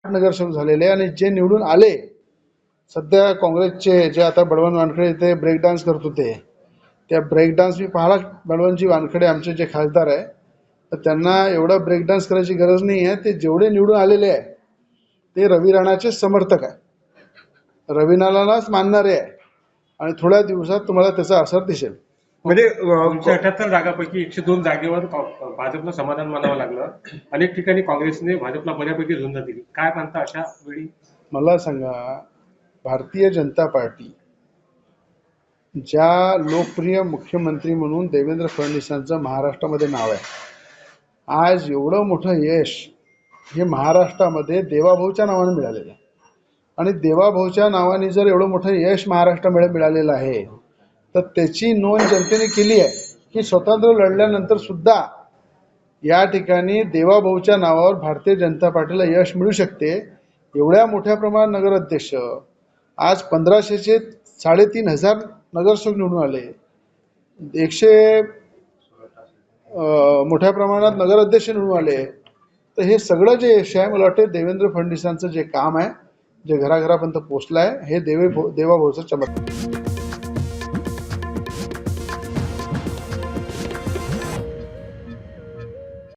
नगरसेवक झालेले आणि जे निवडून आले, सध्या काँग्रेसचे जे आता बळवंत वानखेडे ते ब्रेक डान्स करत होते, त्या ब्रेक डान्स मी पाहिला. बळवंतजी वानखेडे आमचे जे खासदार आहे, तर त्यांना एवढा ब्रेक डान्स करायची गरज नाही आहे. ते जेवढे निवडून आलेले आहे ते रवी राणाचे समर्थक आहे, रवीनालाच मानणारे आहे आणि थोड्या दिवसात तुम्हाला त्याचा असर दिसेल. म्हणजे 278 जागांपैकी 102 जागेवर भाजपला समाधान मानावं लागलं. अनेक ठिकाणी काँग्रेसने भाजपला बऱ्यापैकी झुंज दिली. काय म्हणता अशा वेळी? मला सांगा, भारतीय जनता पार्टी ज्या लोकप्रिय मुख्यमंत्री म्हणून देवेंद्र फडणवीसांचं महाराष्ट्रामध्ये नाव आहे, आज एवढं मोठं यश हे महाराष्ट्रामध्ये देवाभाऊच्या नावाने मिळालेलं आहे. आणि देवाभाऊच्या नावाने जर एवढं मोठं यश महाराष्ट्रामध्ये मिळालेलं आहे, तर त्याची नोंद जनतेने केली आहे की स्वतंत्र लढल्यानंतर सुद्धा या ठिकाणी देवाभाऊच्या नावावर भारतीय जनता पार्टीला यश मिळू शकते. एवढ्या मोठ्या प्रमाणात नगराध्यक्ष, आज 1500चे 3500 नगरसेवक निवडून आले, 100 मोठ्या प्रमाणात नगराध्यक्ष निवडून आले. तर हे सगळं जे यश आहे, मला वाटते देवेंद्र फडणवीसांचं जे काम आहे, जे घराघरापर्यंत पोचलं आहे, हे देवाभाऊचं चमत्कार.